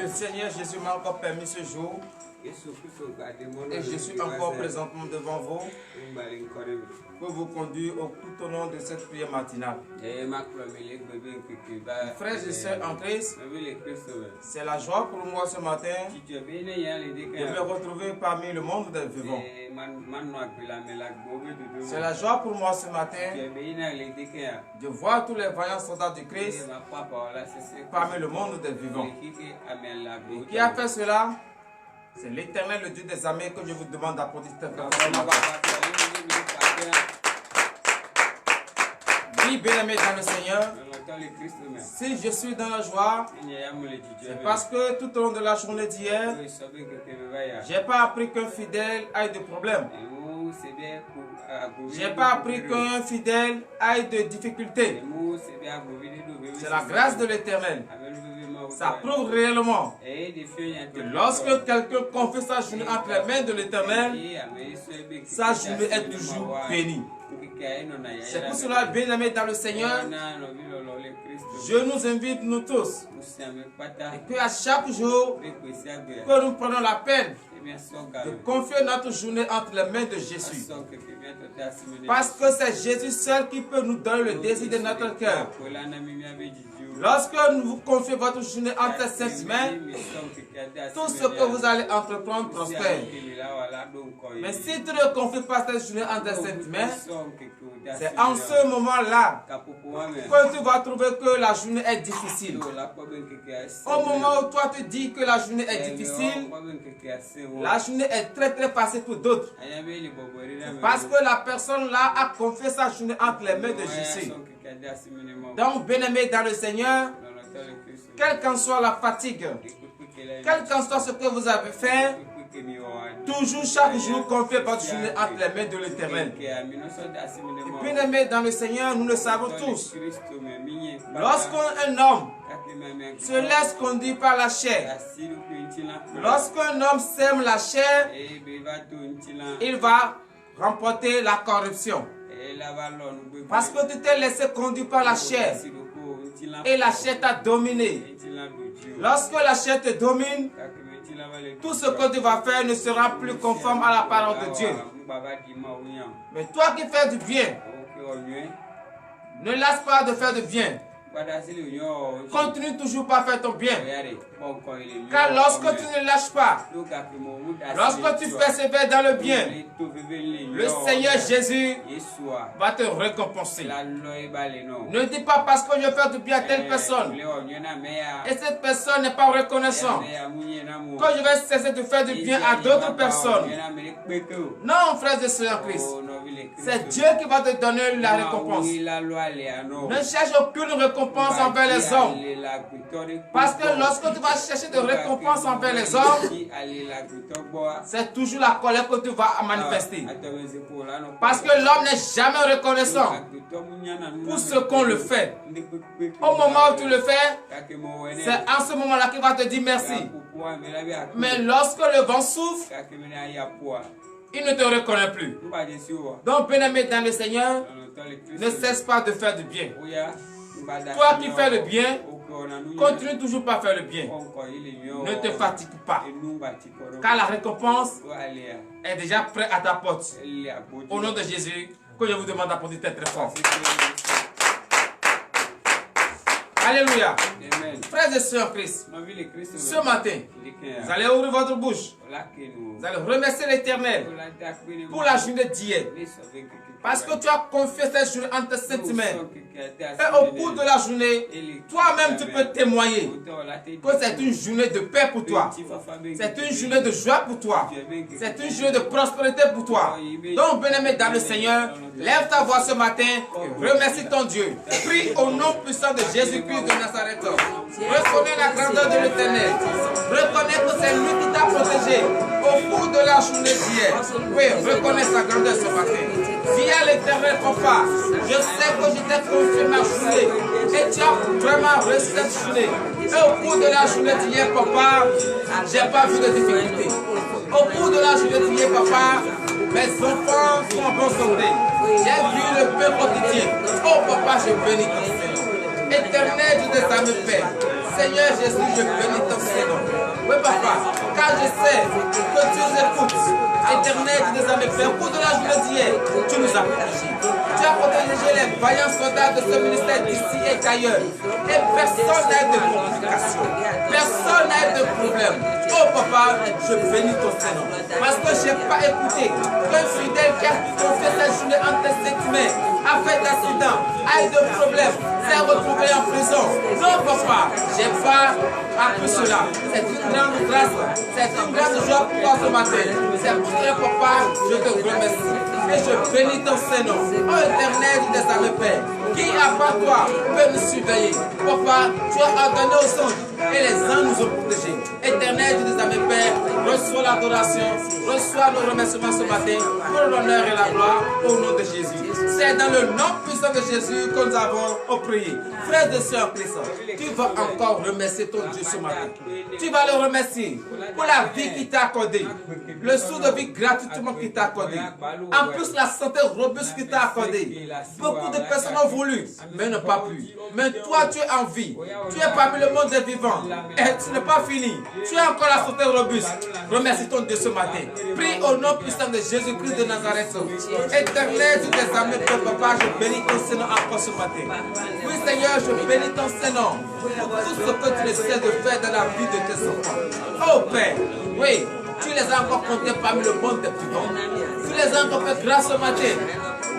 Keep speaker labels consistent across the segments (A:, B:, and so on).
A: le Seigneur Jésus m'a encore permis ce jour et je suis encore présentement devant vous pour vous conduire tout au long de cette prière matinale. Frères et sœurs en Christ, c'est la joie pour moi ce matin de me retrouver parmi le monde des vivants. C'est la joie pour moi ce matin de voir tous les vaillants soldats du Christ parmi le monde des vivants. Et qui a fait cela? C'est l'Éternel, le Dieu des armées, que je vous demande d'applaudir. Oui, bien-aimé dans le Seigneur, si je suis dans la joie, c'est parce que tout au long de la journée d'hier, je n'ai pas appris qu'un fidèle ait des problèmes. Je n'ai pas appris qu'un fidèle ait de difficultés. C'est la grâce de l'Éternel. Ça prouve réellement que lorsque quelqu'un confie sa journée entre les mains de l'Éternel, sa journée est toujours bénie. C'est pour cela, bien aimés dans le Seigneur, je nous invite, nous tous, et qu'à chaque jour, que nous prenons la peine de confier notre journée entre les mains de Jésus. Parce que c'est Jésus seul qui peut nous donner le désir de notre cœur. Lorsque vous confiez votre journée entre ses saintes mains, tout ce que vous allez entreprendre prospère. Mais si tu ne confies pas cette journée entre ses saintes mains, c'est en ce moment-là que tu vas trouver que la journée est difficile. Au moment où toi tu dis que la journée est difficile, la journée est très facile pour d'autres. Parce que la personne là a confié sa journée entre les mains de Jésus. Donc, bien-aimé dans le Seigneur, quelle qu'en soit la fatigue, quel qu'en soit ce que vous avez fait, toujours chaque jour confiez votre journée entre les mains de l'Éternel. Et bien-aimé dans le Seigneur, nous le savons tous. Lorsqu'un homme se laisse conduire par la chair, lorsqu'un homme sème la chair, il va remporter la corruption. Parce que tu t'es laissé conduire par la chair et la chair t'a dominé. Lorsque la chair te domine, tout ce que tu vas faire ne sera plus conforme à la parole de Dieu. Mais toi qui fais du bien, ne laisse pas de faire du bien. Continue toujours par faire ton bien. Car lorsque tu ne lâches pas, lorsque tu persévères dans le bien, le Seigneur Jésus va te récompenser. Ne dis pas parce que je fais du bien à telle personne et cette personne n'est pas reconnaissante que je vais cesser de faire du bien à d'autres personnes. Non, frères et sœurs en Christ, c'est Dieu qui va te donner la récompense. Ne cherche aucune récompense envers les hommes. Parce que lorsque tu vas chercher de récompense envers les hommes, c'est toujours la colère que tu vas manifester. Parce que l'homme n'est jamais reconnaissant pour ce qu'on le fait. Au moment où tu le fais, c'est en ce moment-là qu'il va te dire merci. Mais lorsque le vent souffle, il ne te reconnaît plus. Donc, bien-aimé dans le Seigneur, ne cesse pas de faire du bien. Toi qui fais le bien, continue toujours par faire le bien. Ne te fatigue pas. Car la récompense est déjà prête à ta porte. Au nom de Jésus, que je vous demande d'applaudir très fort. Alléluia. Frères et sœurs en Christ, ce matin, vous allez ouvrir votre bouche. Vous allez remercier l'Éternel pour la journée d'hier. Parce que tu as confié cette journée entre tes saintes mains. Et au cours de la journée, toi-même tu peux témoigner que c'est une journée de paix pour toi. C'est une journée de joie pour toi. C'est une journée de prospérité pour toi. Donc, bien-aimé dans le Seigneur, lève ta voix ce matin et remercie ton Dieu. Prie au nom puissant de Jésus-Christ de Nazareth. Reconnais la grandeur de l'Éternel. Reconnais que c'est lui qui t'a protégé au cours de la journée d'hier. Oui, reconnais sa grandeur ce matin. Dis à l'Éternel, papa, je sais que je t'ai confié ma journée et tu as vraiment reçu cette journée. Et au cours de la journée d'hier, papa, j'ai pas vu de difficulté. Au cours de la journée d'hier, papa, mes enfants sont en bonne santé. J'ai vu le pain quotidien. Oh papa, je bénis ton Seigneur. Éternel Dieu des armées, Père. Seigneur Jésus, je bénis ton Seigneur. Oui, papa, car je sais que tu nous écoutes. Éternel Dieu des armées, Père, pour de la journée d'hier, tu nous as protégés. Tu as protégé les vaillants soldats de ce ministère d'ici et d'ailleurs. Et personne n'a eu de complications. Personne n'a eu de problème. Oh papa, je bénis ton Seigneur. Parce que je n'ai pas écouté qu'un fidèle qui a confié sa journée entre ses mains a fait d'accident, a eu de problèmes, s'est retrouvé en prison. Non papa, je n'ai pas appris cela. C'est une grande grâce, c'est une grande joie pour toi ce matin. C'est pour cela papa, je te remercie. Et je bénis ton Seigneur. Oh éternel des armées, Père, qui à part toi peut nous surveiller. Papa, tu as ordonné aux anges et les anges nous ont protégés. Éternel Dieu des armées, Père, reçois l'adoration, reçois nos remerciements ce matin pour l'honneur et la gloire au nom de Jésus. C'est dans le nom puissant de Jésus que nous avons prié. Frères et sœurs en Christ, tu vas encore remercier ton Dieu ce matin. Tu vas le remercier pour la vie qu'il t'a accordée, le sou de vie gratuitement qu'il t'a accordé. En plus, la santé robuste qu'il t'a accordée. Beaucoup de personnes ont voulu, mais n'ont pas pu. Mais toi, tu es en vie. Tu es parmi le monde des vivants. Et tu n'es pas fini. Tu as encore la santé robuste. Remercie ton Dieu ce matin. Prie au nom puissant de Jésus-Christ de Nazareth. Éternel, tu t'es amené, papa, je bénis ton Seigneur encore ce matin. Oui, Seigneur, je bénis ton Seigneur pour tout ce que tu essaies de faire dans la vie de tes enfants. Oh Père, oui, tu les as encore comptés parmi le monde des vivants. Tu les as encore fait grâce ce matin.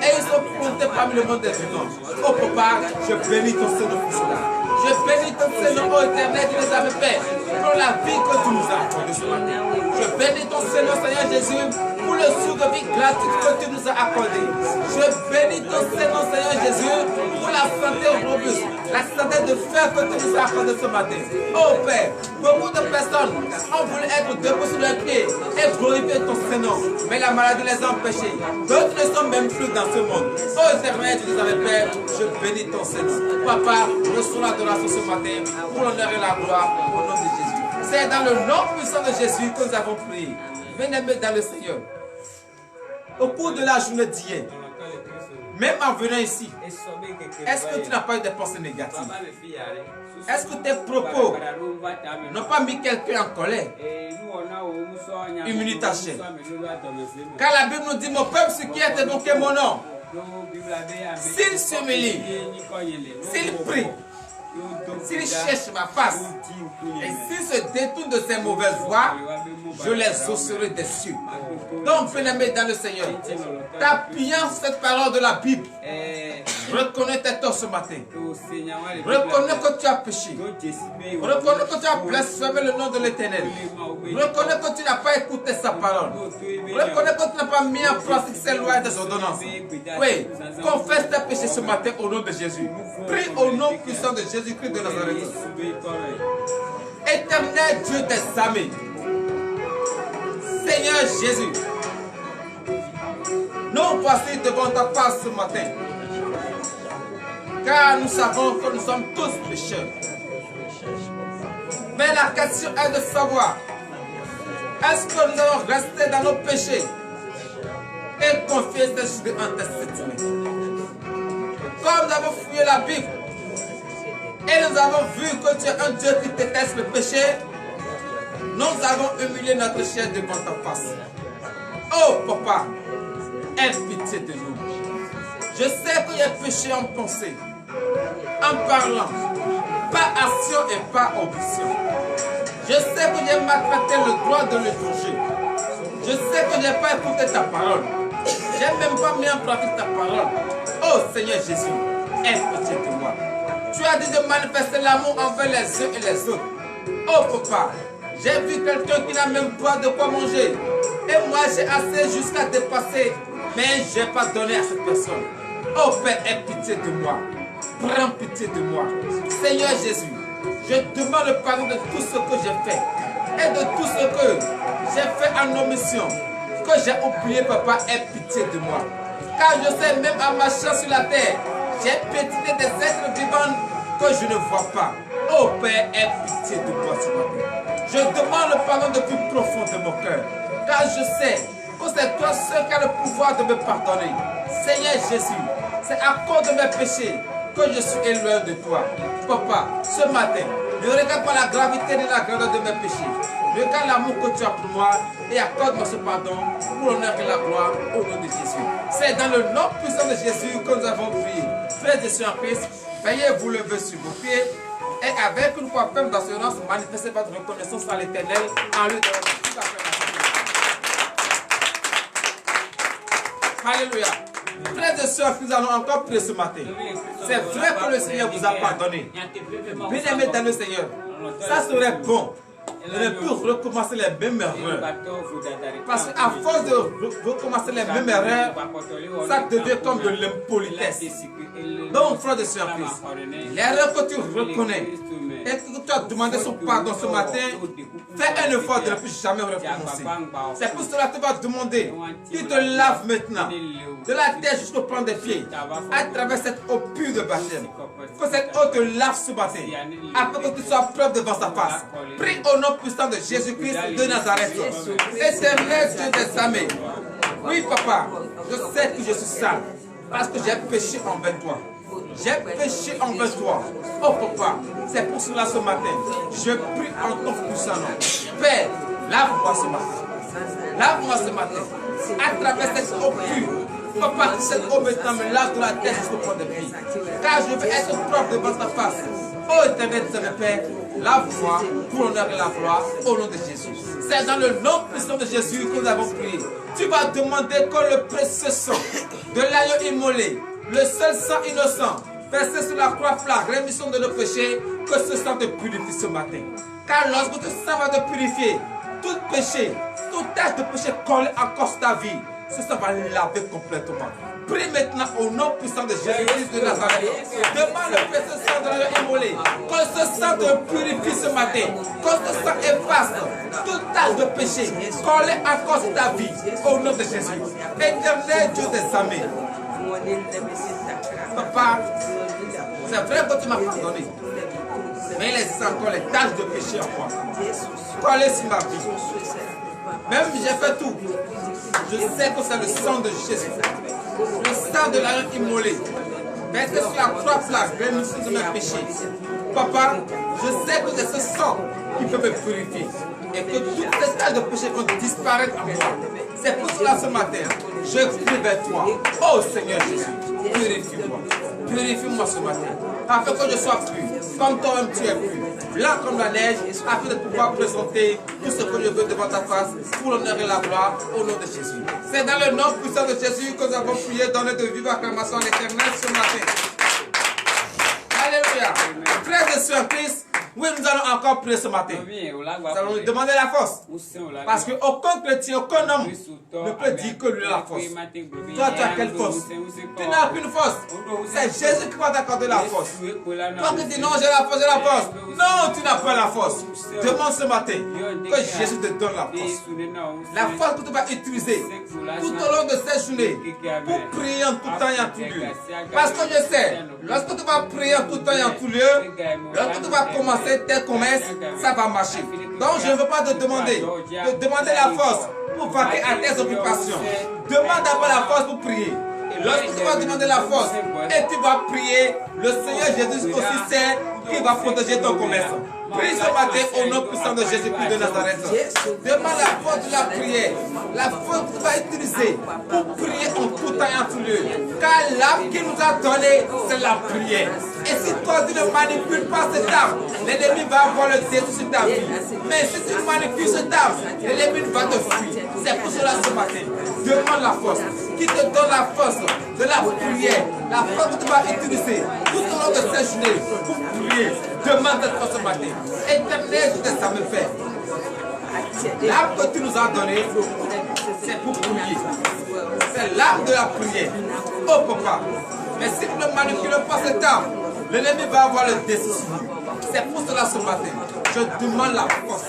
A: Et ils sont comptés parmi le monde des vivants. Oh papa, je bénis ton Seigneur pour cela. Je bénis ton Seigneur, oh éternel, tu les as fait pour la vie que tu nous as accordée ce matin. Je bénis ton Seigneur, Seigneur Jésus, pour le sou de vie gratuit que tu nous as accordé. Je bénis ton Seigneur, Seigneur Jésus, pour la santé robuste, la santé de fer que tu nous as accordé ce matin. Oh Père, beaucoup de personnes ont voulu être debout sur leurs pieds et glorifier ton Seigneur, mais la maladie les a empêchés. D'autres ne sont même plus dans ce monde. Oh éternel, tu nous avais Père, je bénis ton Seigneur. Papa, reçois l'adoration ce matin pour l'honneur et la gloire au nom de Jésus. C'est dans le nom puissant de Jésus que nous avons prié. Bien-aimés dans le Seigneur, au cours de la journée d'hier, même en venant ici, est-ce que tu n'as pas eu des pensées négatives? Est-ce que tes propos n'ont pas mis quelqu'un en colère? Une minute à chaîne. Car la Bible nous dit, mon peuple, ce qui est évoqué mon nom, s'il s'humilie, s'il prie, s'il cherche ma face, et s'il se détourne de ses mauvaises voies, je les exaucerai des cieux. Donc, bien-aimé dans le Seigneur, t'appuyant sur cette parole de la Bible, reconnais tes torts ce matin. Reconnais que tu as péché. Reconnais que tu as blasphémé le nom de l'Éternel. Reconnais que tu n'as pas écouté sa parole. Reconnais que tu n'as pas mis en pratique ses lois et des ordonnances. Oui, confesse tes péchés ce matin au nom de Jésus. Prie au nom puissant de Jésus-Christ de Nazareth. Éternel Dieu des armées, Seigneur Jésus, nous voici devant ta face ce matin, car nous savons que nous sommes tous pécheurs. Mais la question est de savoir, est-ce que nous allons rester dans nos péchés et confier ces choses en tes mains? Comme nous avons fouillé la Bible et nous avons vu que tu es un Dieu qui déteste le péché, nous avons humilié notre chair devant ta face. Oh papa, aie pitié de nous. Je sais que j'ai péché en pensée, en parlant, par action et par omission. Je sais que j'ai maltraité le droit de l'étranger. Je sais que je n'ai pas écouté ta parole. Je n'ai même pas mis en pratique ta parole. Oh Seigneur Jésus, aie pitié de moi. Tu as dit de manifester l'amour envers les uns et les autres. Oh papa, j'ai vu quelqu'un qui n'a même pas de quoi manger. Et moi j'ai assez jusqu'à dépasser. Mais je n'ai pas donné à cette personne. Oh Père, aie pitié de moi. Prends pitié de moi. Seigneur Jésus, je demande le pardon de tout ce que j'ai fait. Et de tout ce que j'ai fait en omission. Que j'ai oublié, papa, aie pitié de moi. Car je sais, même en marchant sur la terre, j'ai piétiné des êtres vivants que je ne vois pas. Oh Père, aie pitié de moi ce matin. Je demande le pardon du plus profond de mon cœur. Car je sais que c'est toi seul qui as le pouvoir de me pardonner. Seigneur Jésus, c'est à cause de mes péchés que je suis éloigné de toi. Papa, ce matin, ne regarde pas la gravité ni la grandeur de mes péchés. Regarde l'amour que tu as pour moi et accorde-moi ce pardon pour l'honneur et la gloire au nom de Jésus. C'est dans le nom puissant de Jésus que nous avons prié. Frères et sœurs en Christ, veuillez vous lever sur vos pieds et avec une foi ferme d'assurance, manifestez votre reconnaissance à l'Éternel en lui donnant toute la Alléluia. Frères et sœurs, nous allons encore prier ce matin. C'est vrai que le Seigneur vous a pardonné. Bien-aimés dans le Seigneur, ça serait bon de ne plus recommencer les mêmes erreurs. Parce qu'à force de recommencer les mêmes erreurs, ça devient comme de l'impolitesse. Donc, frères et sœurs, l'erreur que tu reconnais et que tu as demandé son pardon ce matin, fais un effort de ne plus jamais recommencer. C'est pour cela que tu vas demander qu'il te lave maintenant, de la tête jusqu'au plan des pieds, à travers cette eau pure de baptême. Que cette eau te lave ce matin, afin que tu sois propre devant sa face. Prie au nom puissant de Jésus-Christ de Nazareth. Éternel Dieu des armées. Oui, papa, je sais que je suis sale, parce que j'ai péché envers toi. J'ai péché envers toi. Oh papa, c'est pour cela ce matin, je prie en ton puissant nom. Père, lave-moi ce matin. Lave-moi ce matin. À travers cette eau pure. Papa, cette eau maintenant me lave de la tête jusqu'au point de pied. Car je veux être propre devant ta face. Oh éternel de mes pères, lave-moi pour l'honneur et la gloire au nom de Jésus. C'est dans le nom puissant de Jésus que nous avons prié. Tu vas demander que le précieux sang de l'agneau immolé, le seul sang innocent, versé sur la croix pour la rémission de nos péchés, que ce sang te purifie ce matin. Car lorsque ce sang va te purifier, tout péché, toute tâche de péché collée encore sur ta vie, ce sang va laver complètement. Prie maintenant au nom puissant de Jésus-Christ de Nazareth. Demande le précieux sang de l'agneau immolé, que ce sang te purifie ce matin, que ce sang efface toute tâche de péché collée encore sur ta vie, au nom de Jésus. Éternel Dieu des armées. Papa, c'est vrai que tu m'as pardonné, mais il existe encore les tâches de péché en moi, collées sur ma vie. Même j'ai fait tout, je sais que c'est le sang de Jésus, le sang de l'agneau immolé, versé sur la croix pour la rémission de mes péchés. Papa, je sais que c'est ce sang qui peut me purifier et que toutes ces tâches de péché vont disparaître en moi. C'est pour cela ce matin, je crie vers toi. Oh Seigneur Jésus, purifie-moi. Purifie-moi ce matin, afin que je sois pur, comme toi-même tu es pur, blanc comme la neige, afin de pouvoir présenter tout ce que je veux devant ta face, pour l'honneur et la gloire, au nom de Jésus. C'est dans le nom puissant de Jésus que nous avons prié, donné de vive acclamation à l'Éternel ce matin. Alléluia. Frères et sœurs en Christ, oui, nous allons encore prier ce matin. Nous allons lui demander la force. Parce qu'aucun chrétien, aucun homme ne peut dire que lui a la force. Toi, tu as quelle force? Tu n'as aucune force. C'est Jésus qui va t'accorder la force. Toi qui dis non, j'ai la force, j'ai la force. Non, tu n'as pas la force. Demande ce matin que Jésus te donne la force. La force que tu vas utiliser tout au long de cette journée pour prier en tout temps et en tout lieu. Parce que je sais, lorsque tu vas prier en tout temps et en tout lieu, lorsque tu vas commencer tes commerces, ça va marcher. Donc je ne veux pas te demander la force pour vaquer à tes occupations. Demande d'abord la force pour prier. Et lorsque tu vas demander la force et tu vas prier, le Seigneur Jésus aussi sait qu'il va protéger ton commerce. Prie ce matin au nom puissant de Jésus-Christ de Nazareth. Demande la force de la prière, la force que tu vas utiliser pour prier en tout temps et en tout lieu. Car l'arme qu'il nous a donné, c'est la prière. Et si toi tu ne manipules pas cette arme, l'ennemi va avoir le détruit sur ta vie. Mais si tu manipules cette arme, l'ennemi va te fuir. C'est pour cela ce matin, demande la force, qui te donne la force de la prière, la force que tu vas utiliser tout au long de cette journée pour prier. Demande cette force ce matin. Éternel, je te savais faire. L'arme que tu nous as donnée, c'est pour prier. C'est l'arme de la prière. Oh papa, mais si tu ne manipules pas cette arme, l'ennemi va avoir le dessus. C'est pour cela ce matin, je demande la force.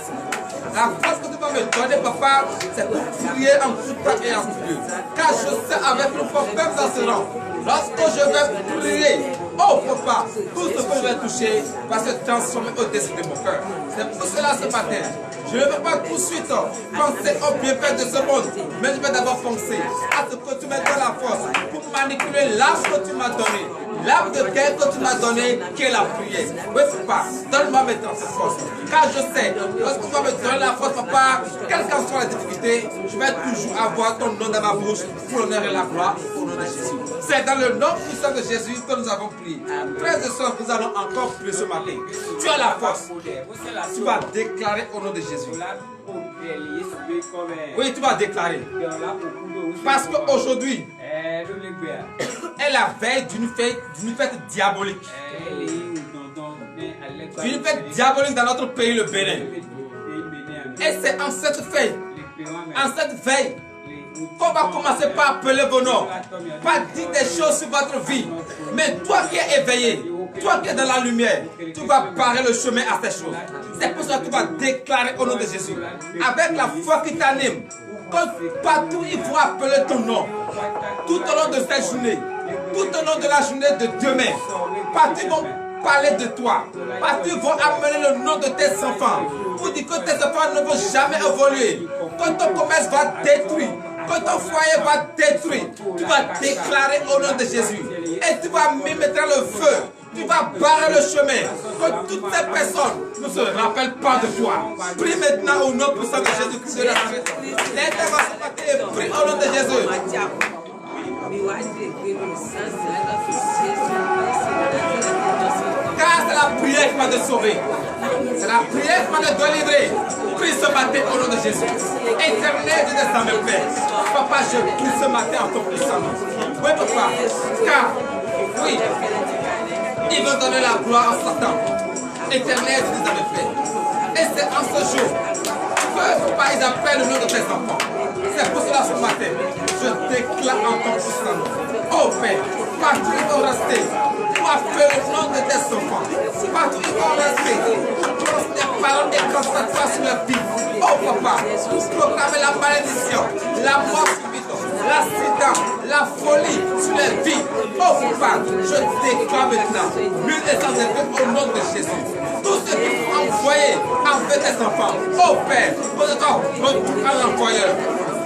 A: La force que tu vas me donner, papa, c'est pour prier en tout temps et en tout lieu. Car je sais avec le problème dans ce rang, lorsque je vais prier, oh papa, tout ce que je vais toucher va se transformer au-dessus de mon cœur. C'est pour cela ce matin, je ne veux pas tout de suite penser au bienfait de ce monde, mais je vais d'abord penser à ce que tu me donnes la force pour manipuler l'âge que tu m'as donné, L'arme de guerre que tu m'as donnée, qui est la prière. Oui, papa, donne-moi maintenant cette force. Car je sais, lorsque tu vas me donner la force, papa, quelle qu'en soit la difficulté, je vais toujours avoir ton nom dans ma bouche pour l'honneur et la gloire au nom de Jésus. C'est dans le nom puissant de Jésus que nous avons prié. Frères et sœurs, nous allons encore prier ce matin. Tu as la force. Tu vas déclarer au nom de Jésus. Oui, tu vas déclarer. Parce qu'aujourd'hui est la veille d'une fête diabolique. D'une fête diabolique dans notre pays, le Bénin. Et c'est en cette veille, qu'on va commencer par appeler vos noms, par dire des choses sur votre vie. Mais toi qui es éveillé, toi qui es dans la lumière, tu vas barrer le chemin à ces choses. C'est pour ça que tu vas déclarer au nom de Jésus, avec la foi qui t'anime, que partout ils vont appeler ton nom, tout au long de cette journée, tout au long de la journée de demain, partout ils vont parler de toi, partout ils vont amener le nom de tes enfants, pour dire que tes enfants ne vont jamais évoluer, que ton commerce va détruire, que ton foyer va détruire. Tu vas déclarer au nom de Jésus, et tu vas mettre le feu. Tu vas barrer le chemin, que toutes ces personnes ne se rappellent pas de toi. Prie maintenant au nom puissant de Jésus-Christ de Nazareth. L'intervention prie au nom de Jésus. Car c'est la prière qui va te sauver. C'est la prière qui va te délivrer. Prie ce matin au nom de Jésus. Éternel Dieu des âmes, Père. Papa, je prie ce matin en ton puissant nom. Oui, papa. Car, oui, il veut donner la gloire à Satan. Éternel Dieu des âmes, Père. Et c'est en ce jour que, papa, ils appellent le nom de tes enfants. C'est pour cela ce matin, je déclare en ton puissant nom. Oh Père, partout ils vont rester. Pour appeler le nom de tes enfants. Partout ils vont rester. Pour des paroles écrasatoires sur leur vie. Oh papa, proclamer la malédiction, la mort subite, l'accident, la folie sur les vies. Oh papa, je déclare maintenant, l'une est sans effet au nom de Jésus. Tout ce qu'il faut envoyer envers tes enfants. Oh Père, retourne à l'envoyeur.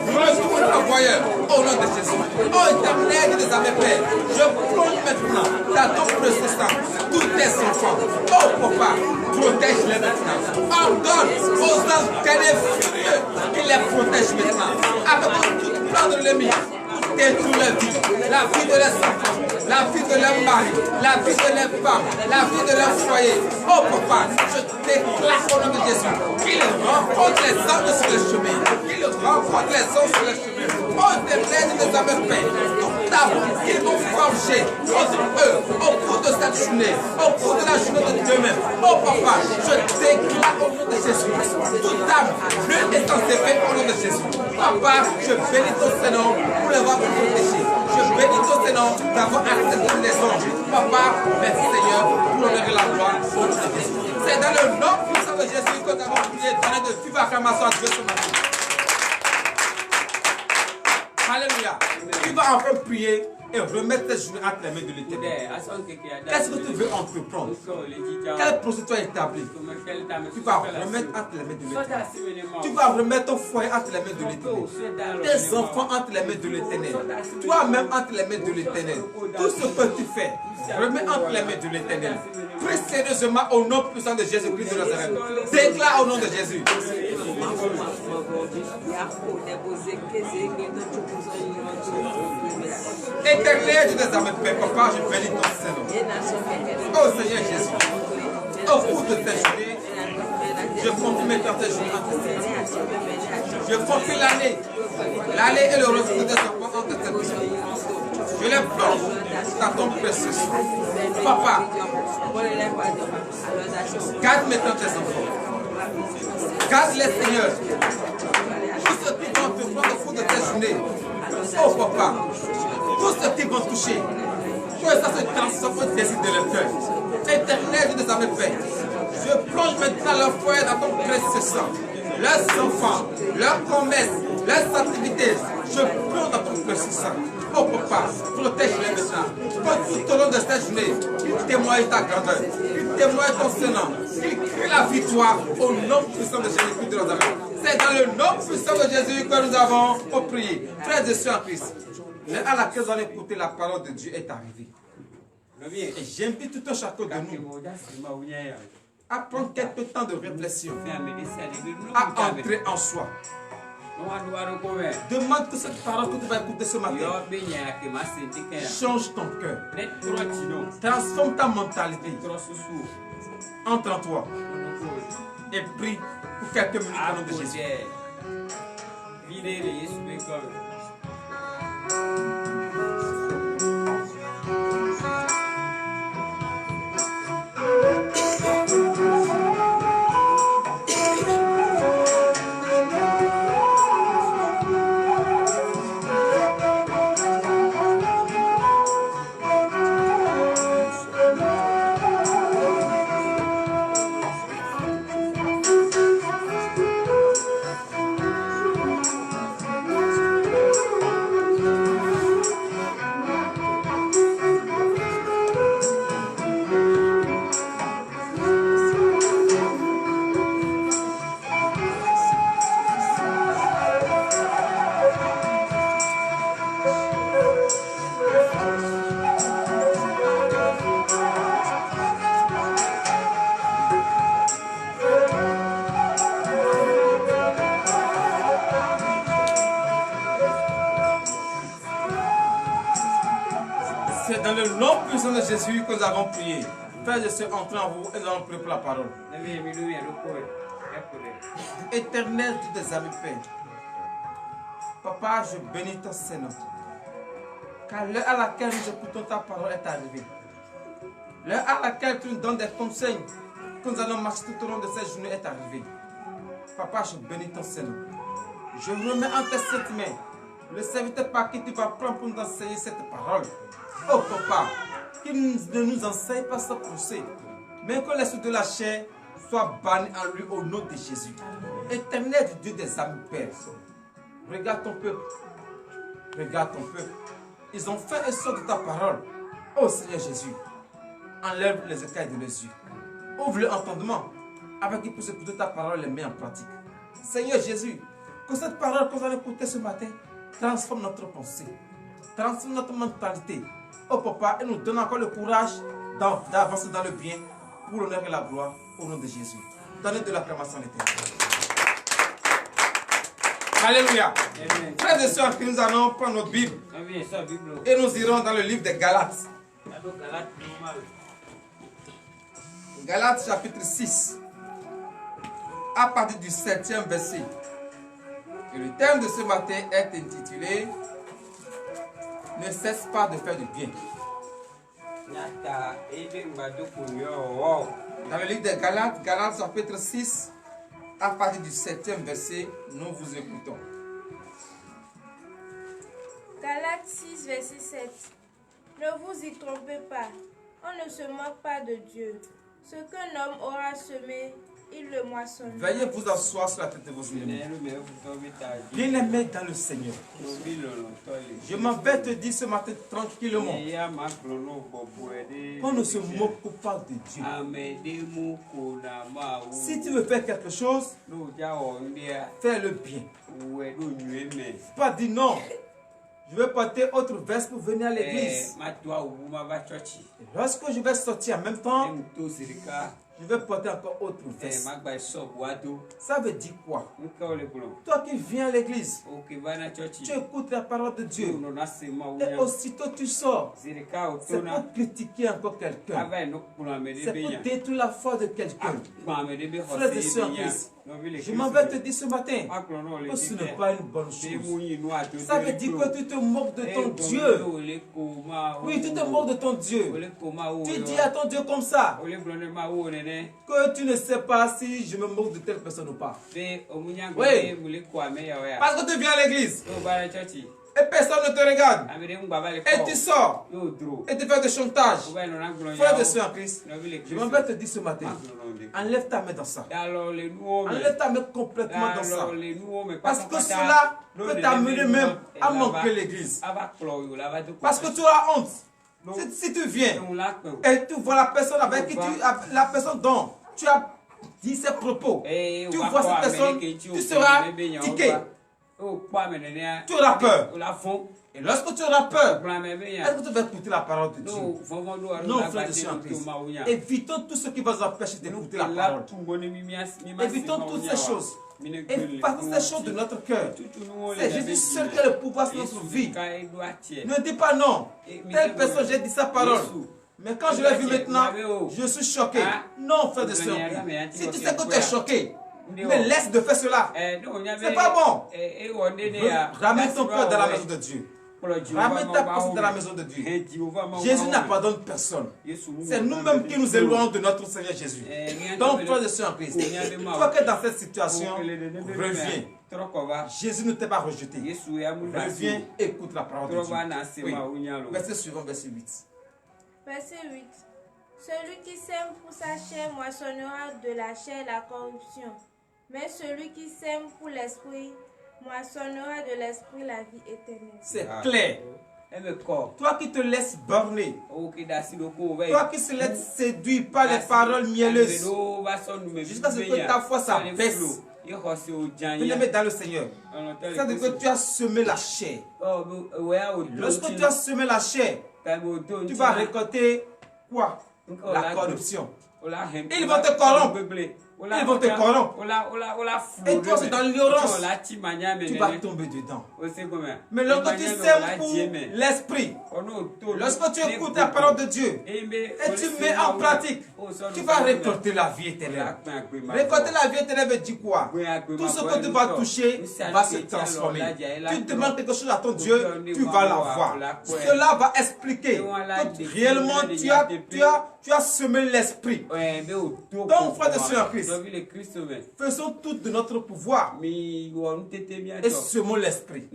A: Retourne à l'envoyeur au nom de Jésus. Oh éternel des âmes, Père, je plonge maintenant dans ton précieux sang tous tes enfants. Oh papa, protège-les maintenant. Ordonne aux anges gardiens furieux qui les protègent maintenant. Avec tout plan de l'ennemi. Détruire leur vie, la vie de leurs enfants, la vie de leur mari, la vie de leurs femmes, la vie de leur foyer. Oh papa, je déclare au nom de Jésus qu'ils rencontrent les anges sur le chemin, qu'ils rencontrent les anges sur le chemin. Oh éternel des âmes, Père, toute ta boue qu'ils vont forger entre eux au cours de cette journée, au cours de la journée de demain. Oh papa, je déclare au nom de Jésus, toute âme, l'une est censée faire au nom de Jésus. Papa, je bénis ton Seigneur pour l'avoir protégé. Je bénis ton Seigneur d'avoir accepté les anges. Papa, merci Seigneur pour l'honneur et la gloire au nom de Jésus. C'est dans le nom puissant de Jésus que nous avons prié, donné de vivre acclamation à Dieu ce matin. Alléluia. Tu vas enfin prier et remettre tes journées entre les mains de l'Éternel. Qu'est-ce que tu veux entreprendre? Quel projet tu as établi? Tu vas remettre entre les mains de l'Éternel. Tu vas remettre ton foyer entre les mains de l'Éternel. Tes enfants entre les mains de l'Éternel. Toi-même entre les mains de l'Éternel. Tout ce que tu fais, remets entre les mains de l'Éternel. Prie sérieusement au nom puissant de Jésus-Christ de Nazareth. Déclare au nom de Jésus. Éternel Dieu des âmes, Père, papa, je bénis ton Seigneur. Oh Seigneur Jésus, au cours de cette journée, je confie maintenant tes journées entre tes mains. Je confie l'année et le retour de tes enfants entre tes mains. Je les plonge dans ton précieux sang. Papa, garde maintenant tes enfants. Garde-les, Seigneur. Tout ce qui vont te prendre au cours de tes journées. Oh papa, tout ce qui vont toucher, que ça se transforme au désir de leur cœur. Éternel Dieu des âmes, Père, je plonge maintenant leur foyer dans ton précieux sang. Leurs enfants, leurs commerces, leurs activités, je plonge dans ton précieux sang. Oh papa, protège-les maintenant. Que tout au long de cette journée, ils témoignent ta grandeur, ils témoignent ton Seigneur, ils crient la victoire au nom puissant de Jésus-Christ de Nazareth. C'est dans le nom puissant de Jésus que nous avons prié. Frères et sœurs en Christ, l'heure à laquelle nous allons écouter la parole de Dieu est arrivée. Et j'invite tout un chacun de nous à prendre quelques temps de réflexion, à entrer en soi. Demande que cette parole que tu vas écouter ce matin change ton cœur, transforme ta mentalité. Entre en toi et prie pour quelques minutes au nom de Jésus. C'est dans le nom puissant de Jésus que nous avons prié. Frères et sœurs, entrez en vous et nous allons prier pour la parole. Éternel Dieu des amis Père, Papa, je bénis ton Seigneur. Car l'heure à laquelle nous écoutons ta parole est arrivée. L'heure à laquelle tu nous donnes des conseils que nous allons marcher tout au long de cette journée est arrivée. Papa, je bénis ton Seigneur. Je remets en tes saintes mains le serviteur par qui tu vas prendre pour nous enseigner cette parole. Oh Papa, qu'il ne nous enseigne pas sa pensée, mais que l'esprit de la chair soit banni en lui au nom de Jésus. Éternel Dieu des âmes, Père, regarde ton peuple. Regarde ton peuple. Ils ont fait et sortent de ta parole. Oh Seigneur Jésus, enlève les écailles de leurs yeux. Ouvre l'entendement avec qu'ils puissent écouter ta parole et les mettre en pratique. Seigneur Jésus, que cette parole que nous allons écouter ce matin transforme notre pensée, transforme notre mentalité. Oh Papa, et nous donne encore le courage d'avancer dans le bien pour l'honneur et la gloire au nom de Jésus. Donnez de l'acclamation à l'Éternel. Alléluia. Frères et sœurs, nous allons prendre notre Bible et nous irons dans le livre des Galates. Galates chapitre 6, à partir du 7e verset. Et le thème de ce matin est intitulé « Ne cesse pas de faire du bien ». Dans le livre des Galates, Galates chapitre 6, à partir du 7e verset, nous vous écoutons.
B: Galates 6, verset 7. Ne vous y trompez pas, on ne se moque pas de Dieu. Ce qu'un homme aura semé, il le moissonne.
A: Veuillez vous asseoir sur la tête de vos ennemis. Bien-aimés dans le Seigneur, je m'en vais te dire ce matin tranquillement qu'on ne se moque pas de Dieu. Si tu veux faire quelque chose, fais-le bien. Pas dire non. Je vais porter autre veste pour venir à l'église. Lorsque je vais sortir en même temps, je vais porter encore autre veste. Ça veut dire quoi? Toi qui viens à l'église, tu écoutes la parole de Dieu. Et aussitôt tu sors, c'est pour critiquer encore quelqu'un. C'est pour détruire la foi de quelqu'un. Frères et sœurs en Christ, je m'en vais te dire ce matin que ce n'est pas une bonne chose. Ça veut dire que tu te moques de ton Dieu. Oui, tu te moques de ton Dieu. Tu dis à ton Dieu comme ça que tu ne sais pas si je me moque de telle personne ou pas. Oui, parce que tu viens à l'église et personne ne te regarde et tu sors et tu fais des chantages. Frère de soeur en Christ, je m'en vais te dire ce matin, enlève ta main dans ça. Enlève ta main complètement dans ça. Parce que cela peut t'amener même à manquer l'église. Parce que tu as honte. Si tu viens et tu vois la personne avec qui la personne dont tu as dit ses propos, tu vois cette personne, tu seras tiqué. tu auras peur. Et lorsque tu auras peur, est-ce que tu vas écouter la parole de Dieu? Non, frère de Christ. Évitons tout ce qui va nous empêcher d'écouter la parole. Évitons toutes ces choses. Et faisons ces choses de notre cœur. C'est Jésus seul qui a le pouvoir sur notre vie. Ne dis pas non. Telle personne, j'ai dit sa parole. Mais quand je l'ai vu maintenant, je suis choqué. Non, frère de Christ. Si tu sais que tu es choqué, mais laisse de faire cela. C'est pas bon. Ramène ton cœur dans la maison de Dieu. Ramène ta pensée dans la maison de Dieu. Jésus n'abandonne personne. C'est nous-mêmes qui nous éloignons de notre Seigneur Jésus. Donc, frère de Dieu en Christ, toi qui es dans cette situation, reviens. Jésus ne t'a pas rejeté. Reviens, écoute la parole de Dieu. Oui. Verset suivant, verset 8.
B: Verset 8. Celui qui sème pour sa chair moissonnera de la chair la corruption, mais celui qui sème pour l'esprit moissonnera de l'esprit la vie éternelle.
A: C'est clair. Toi qui te laisses borner, toi qui se laisses séduire par les paroles mielleuses, jusqu'à ce que ta foi s'abaisse, tu les mets dans le Seigneur. C'est-à-dire que tu as semé la chair. Lorsque tu as semé la chair, tu vas récolter quoi? La corruption. Ils vont te corrompre. Ils vont te corrompre. Et toi, c'est dans l'ignorance. Tu vas tomber dedans. Mais lorsque tu sèmes pour l'esprit, lorsque tu écoutes la parole de Dieu et tu mets en pratique, tu vas récolter la vie éternelle. Récolter la vie éternelle veut dire quoi? Tout ce que tu vas toucher va se transformer. Tu demandes quelque chose à ton Dieu, tu vas l'avoir. Cela va expliquer que réellement tu as semé l'esprit. Donc, frère de Seigneur Christ, faisons tout de notre pouvoir et semons l'esprit.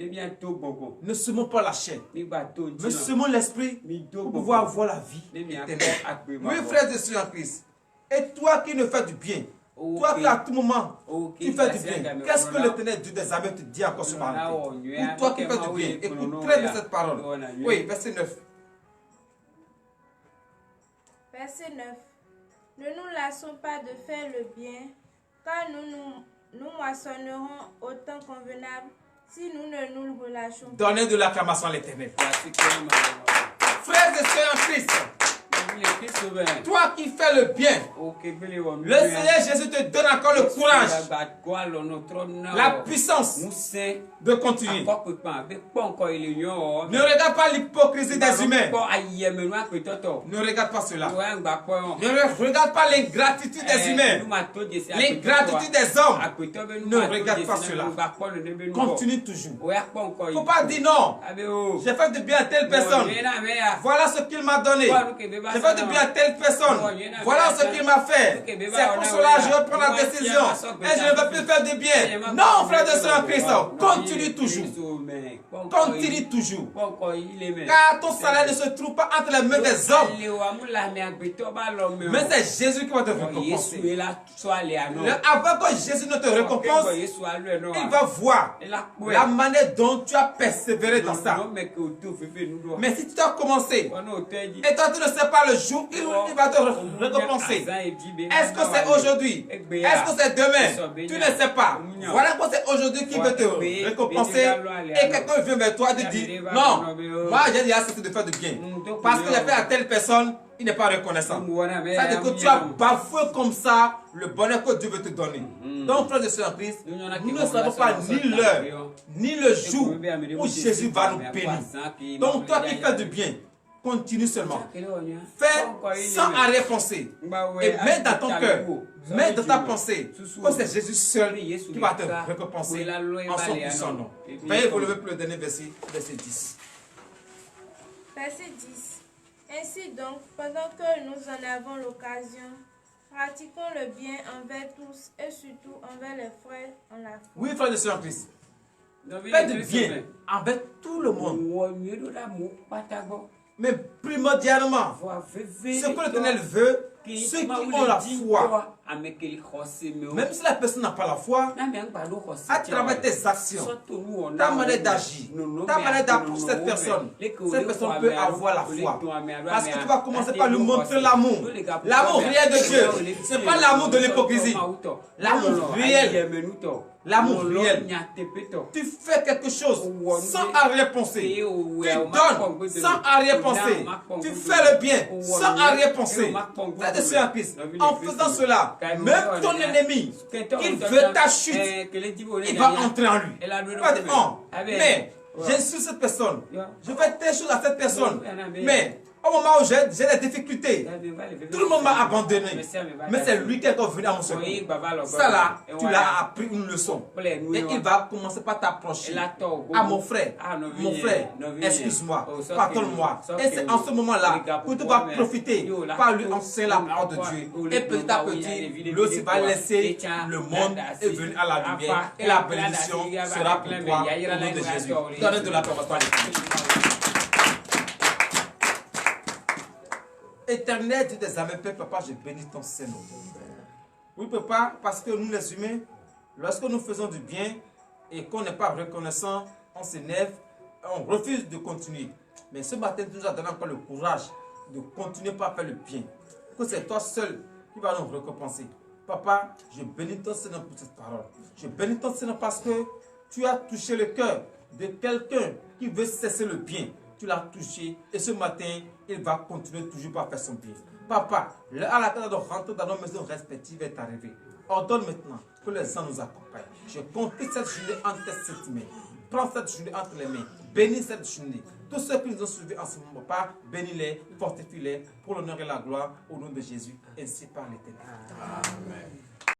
A: Ne semons pas la chair, mais semons l'esprit pour pouvoir avoir la vie éternelle. Oui, frère de Seigneur Christ. Et toi qui ne fais du bien, toi qui à tout moment tu fais du bien, qu'est-ce que l'Éternel Dieu des armées te dit encore ce matin? Ou toi qui fais du bien, écoute très bien cette parole. Oui, verset 9.
B: Verset 9. Ne nous lassons pas de faire le bien, car nous moissonnerons autant convenable si nous ne nous relâchons pas.
A: Donnez de l'acclamation à l'Éternel. Frères et sœurs en Christ, toi qui fais le bien, le Seigneur Jésus te donne encore le courage, la puissance de continuer. Ne regarde pas l'hypocrisie des humains. Ne regarde pas cela. Ne regarde pas l'ingratitude des humains, l'ingratitude des hommes. Ne regarde pas cela. Continue toujours. Il ne faut pas dire non. J'ai fait du bien à telle personne. Voilà ce qu'il m'a donné. J'ai fait du bien à telle personne. Voilà ce qu'il m'a fait. C'est pour cela que je vais prendre la décision. Et je ne vais plus faire du bien. Non, frère de Seigneur Christ, continue toujours. Continue toujours. Car ton salaire ne se trouve pas entre les mains des hommes. Mais c'est Jésus qui va te récompenser. Avant que Jésus ne te récompense, il va voir la manière dont tu as persévéré dans ça. Mais si tu as commencé et toi tu ne sais pas le jour où il va te récompenser, est-ce que c'est aujourd'hui? Est-ce que c'est demain? Tu ne sais pas. Voilà que c'est aujourd'hui qu'il veut te récompenser et quelqu'un vient vers toi et te dit non, moi j'ai déjà cessé de faire du bien parce que j'ai fait à telle personne, il n'est pas reconnaissant. C'est-à-dire que tu as bafoué comme ça le bonheur que Dieu veut te donner. Donc, frères et sœurs en Christ, nous ne savons pas ni l'heure, ni le jour où Jésus va nous bénir. Donc, toi qui fais du bien, continue seulement. Fais sans arrière-pensée. Et mets dans ton cœur, mets dans ta pensée que c'est Jésus seul qui va te récompenser en son puissant nom. Veuillez vous lever pour le dernier verset, verset 10.
B: Verset 10. Ainsi donc, pendant que nous en avons l'occasion, pratiquons le bien envers tous et surtout envers les frères en la foi.
A: Oui, frères et sœurs en Christ. Faites du bien envers tout le monde. Mais primordialement, ce que l'Éternel veut, ceux qui ont la foi, même si la personne n'a pas la foi, à travers tes actions, ta manière d'agir, ta manière d'approcher cette personne peut avoir la foi. Parce que tu vas commencer par lui montrer l'amour. L'amour réel de Dieu. Ce n'est pas l'amour de l'hypocrisie. L'amour réel l'amour réel. Tu fais quelque chose sans arrière-pensée. Tu donnes sans arrière-pensée. Tu fais le bien sans arrière-pensée. En faisant cela, même ton ennemi, il veut ta chute, il va entrer en lui. Il va dire, oh, mais je suis cette personne. Je fais telle chose à cette personne. Mais au moment où j'ai des difficultés, tout le monde m'a abandonné. Mais c'est lui qui est venu à mon secours. Ça là, tu l'as appris une leçon. Et il va commencer par t'approcher. Ah mon frère, excuse-moi, pardonne-moi. Et c'est en ce moment-là que tu vas profiter par lui enseigner la parole de Dieu. Et petit à petit, lui aussi va laisser le monde et venir à la lumière. Et la bénédiction sera pour toi au nom de Jésus. Donnez de la parole. Éternel Dieu des armées, Père, Papa, je bénis ton Seigneur. Oui, Papa, parce que nous les humains, lorsque nous faisons du bien et qu'on n'est pas reconnaissant, on s'énerve, on refuse de continuer. Mais ce matin, tu nous as donné encore le courage de continuer par faire le bien. Que c'est toi seul qui vas nous récompenser. Papa, je bénis ton Seigneur pour cette parole. Je bénis ton Seigneur parce que tu as touché le cœur de quelqu'un qui veut cesser le bien. Tu l'as touché et ce matin, il va continuer toujours par faire son bien. Papa, l'heure à laquelle nous allons rentrer dans nos maisons respectives est arrivée. Ordonne maintenant que les anges nous accompagnent. Je confie cette journée entre tes mains. Prends cette journée entre les mains. Bénis cette journée. Tous ceux qui nous ont suivis en ce moment, Papa, bénis-les, fortifie-les pour l'honneur et la gloire au nom de Jésus, ainsi par l'éternel. Amen.